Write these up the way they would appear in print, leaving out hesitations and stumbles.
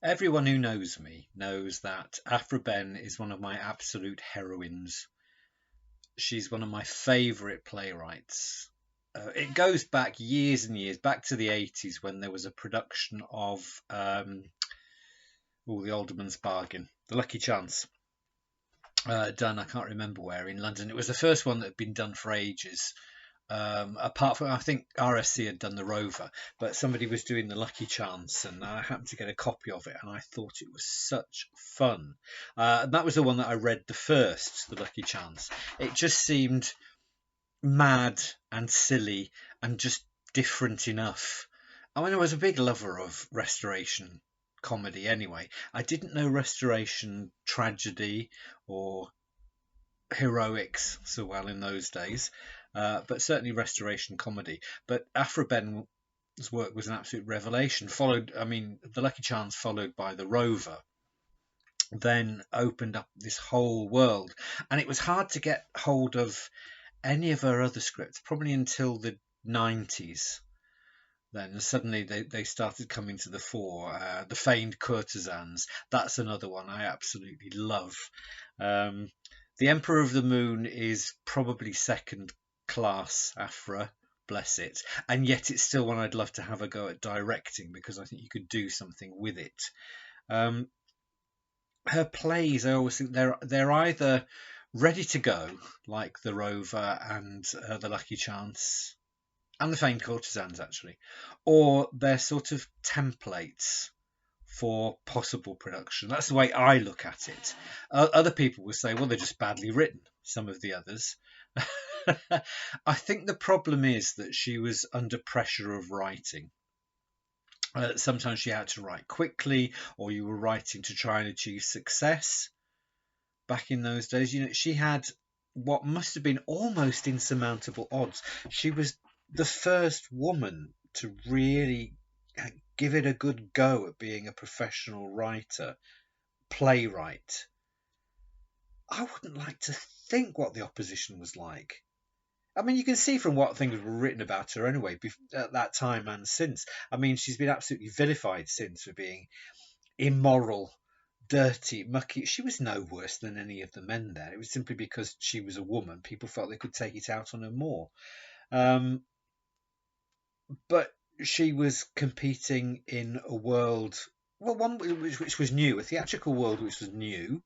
Everyone who knows me knows that Aphra Behn is one of my absolute heroines. She's one of my favourite playwrights. It goes back years and years, back to the 80s when there was a production of The Alderman's Bargain, The Lucky Chance, done, I can't remember where, in London. It was the first one that had been done for ages. Apart from, I think RSC had done the Rover, but somebody was doing the Lucky Chance, and I happened to get a copy of it, and I thought it was such fun. And that was the one that I read the first, the Lucky Chance. It just seemed mad and silly and just different enough. I mean, I was a big lover of Restoration comedy anyway. I didn't know Restoration tragedy or heroics so well in those days, but certainly Restoration comedy. But Aphra Behn's work was an absolute revelation. Followed, I mean, The Lucky Chance, followed by The Rover, then opened up this whole world, and it was hard to get hold of any of her other scripts, probably until the 90s. Then suddenly they started coming to the fore. The Feigned Courtesans, that's another one I absolutely love. Um, the Emperor of the Moon is probably second class Aphra, bless it, and yet it's still one I'd love to have a go at directing because I think you could do something with it. Um, Her plays, I always think they're either ready to go, like The Rover and The Lucky Chance, and The Feigned Courtesans actually, or they're sort of templates for possible production. That's the way I look at it. Other people will say, well, they're just badly written, some of the others. I think the problem is that she was under pressure of writing. Sometimes she had to write quickly, or you were writing to try and achieve success. Back in those days, she had what must have been almost insurmountable odds. She was the first woman to really give it a good go at being a professional writer, playwright. I wouldn't like to think what the opposition was like. I mean, you can see from what things were written about her anyway, at that time and since. I mean, she's been absolutely vilified since for being immoral, dirty, mucky. She was no worse than any of the men there. It was simply because she was a woman. People felt they could take it out on her more. Um, but she was competing in a world, well, one which was new, a theatrical world which was new,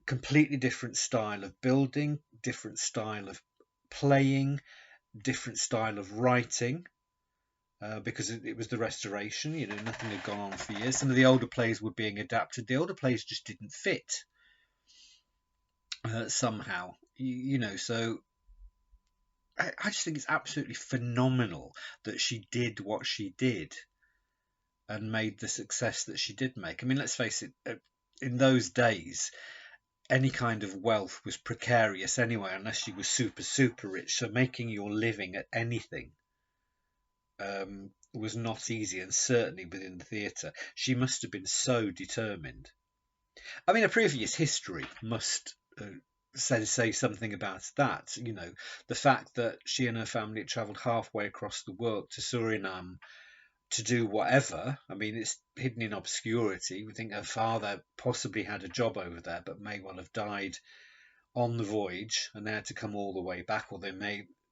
completely different style of building, different style of playing, different style of writing. Because it was the restoration, nothing had gone on for years. Some of the older plays were being adapted. The older plays just didn't fit somehow, So I just think it's absolutely phenomenal that she did what she did and made the success that she did make. I mean, let's face it, in those days, any kind of wealth was precarious anyway, unless you were super, super rich. So making your living at anything was not easy, and certainly within the theatre. She must have been so determined. I mean, a previous history must say something about that. The fact that she and her family had travelled halfway across the world to Suriname to do whatever. I mean, it's hidden in obscurity. We think her father possibly had a job over there, but may well have died on the voyage, and they had to come all the way back, or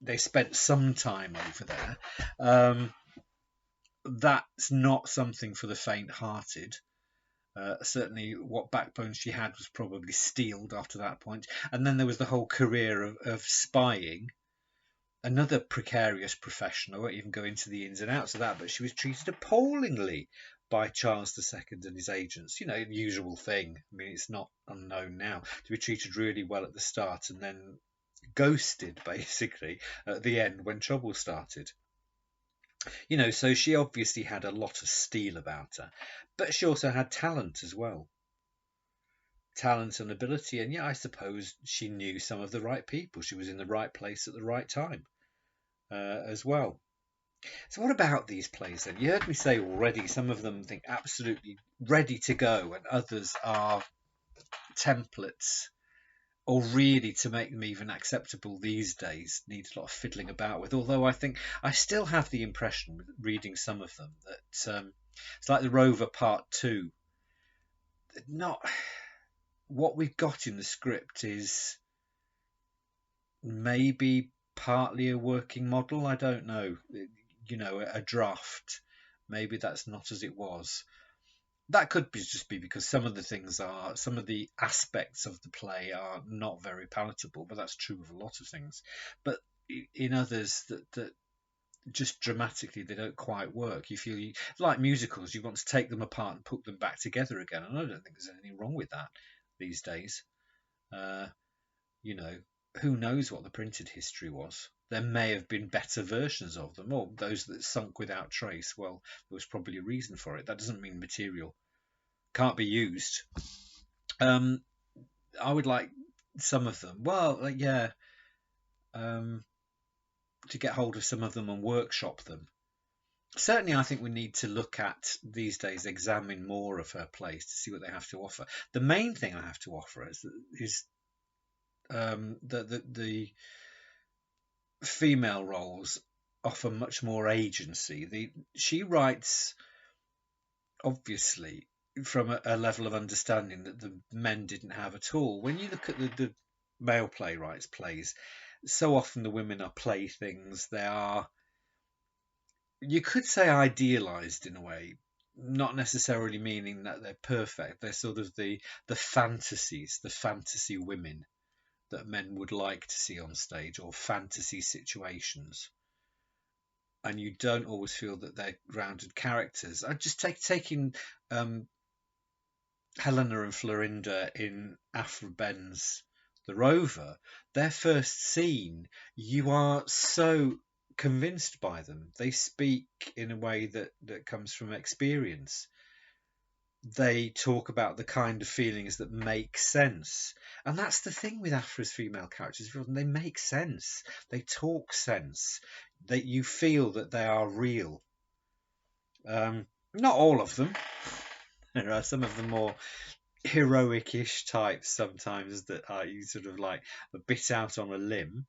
they spent some time over there. That's not something for the faint-hearted. Certainly, what backbone she had was probably steeled after that point. And then there was the whole career of spying, another precarious profession. I won't even go into the ins and outs of that, but she was treated appallingly by Charles II and his agents. The usual thing. I mean, it's not unknown now to be treated really well at the start and then ghosted, basically, at the end when trouble started. So she obviously had a lot of steel about her, but she also had talent as well. Talent and ability, and I suppose she knew some of the right people. She was in the right place at the right time as well. So what about these plays then? You heard me say already, some of them think absolutely ready to go, and others are templates, or really, to make them even acceptable these days, needs a lot of fiddling about with. Although I think I still have the impression, reading some of them, that It's like the Rover Part 2. Not what we've got in the script is maybe partly a working model. I don't know. A draft. Maybe that's not as it was. That could just be because some of the aspects of the play are not very palatable, but that's true of a lot of things. But in others that just dramatically they don't quite work. Like musicals, you want to take them apart and put them back together again, and I don't think there's anything wrong with that these days. Uh, you know, who knows what the printed history was? There may have been better versions of them, or those that sunk without trace. Well, there was probably a reason for it. That doesn't mean material can't be used. I would like some of them. Well, yeah, to get hold of some of them and workshop them. Certainly, I think we need to look at these days, examine more of her plays to see what they have to offer. The main thing I have to offer is the female roles offer much more agency. She writes, obviously, from a level of understanding that the men didn't have at all. When you look at the male playwrights' plays, so often the women are playthings. They are, you could say, idealized in a way, not necessarily meaning that they're perfect. They're sort of the fantasies, the fantasy women that men would like to see on stage, or fantasy situations. And you don't always feel that they're grounded characters. I just taking Helena and Florinda in Aphra Behn's The Rover, their first scene, you are so convinced by them. They speak in a way that comes from experience. They talk about the kind of feelings that make sense. And that's the thing with Aphra's female characters. They make sense. They talk sense. You feel that they are real. Not all of them. There are some of the more heroic-ish types sometimes that are you sort of like a bit out on a limb.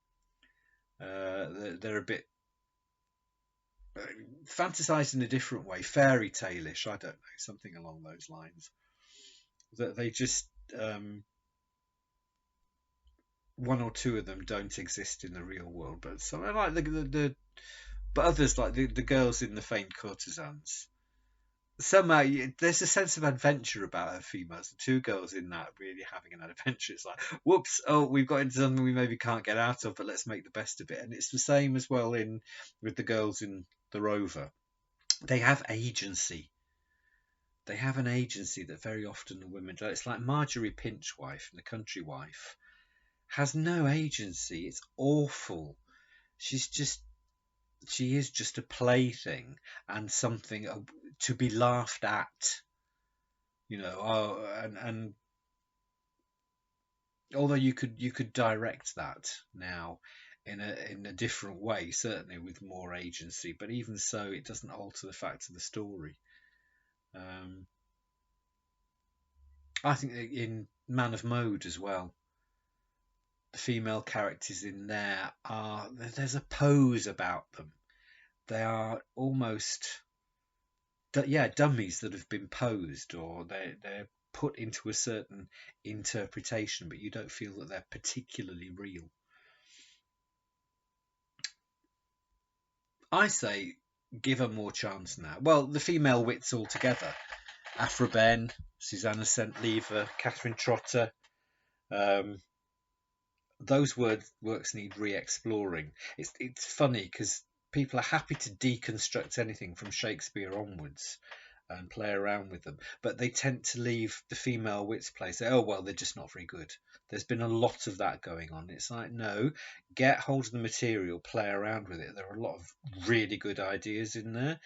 They're a bit fantasized in a different way, fairy tale-ish. I don't know, something along those lines. That they just one or two of them don't exist in the real world, but some like but others like the girls in The Faint Courtesans. Somehow there's a sense of adventure about her females. The two girls in that really having an adventure. It's like, whoops, oh, we've got into something we maybe can't get out of, but let's make the best of it. And it's the same as well with the girls in The Rover. They have agency. They have an agency that very often the women don't. It's like Marjorie Pinchwife and The Country Wife has no agency. It's awful. She is just a plaything and something to be laughed at, and although you could direct that now in a different way, certainly with more agency, but even so, it doesn't alter the fact of the story. I think in Man of Mode as well, the female characters in there there's a pose about them. They are almost dummies that have been posed, or they're put into a certain interpretation, but you don't feel that they're particularly real. I say give her more chance now. Well, the female wits altogether. Aphra Behn, Susanna Centlivre, Catherine Trotter. Those works need re-exploring. It's funny because people are happy to deconstruct anything from Shakespeare onwards and play around with them, but they tend to leave the female wits play, say, oh well, they're just not very good. There's been a lot of that going on. It's like, no, get hold of the material, play around with it. There are a lot of really good ideas in there,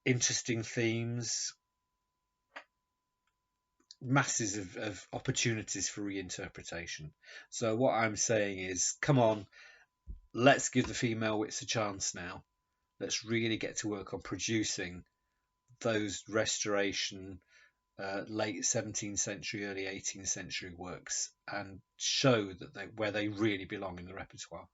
interesting themes, masses of opportunities for reinterpretation. So what I'm saying is, come on, let's give the female wits a chance now. Let's really get to work on producing those restoration, late 17th century, early 18th century works, and show that where they really belong in the repertoire.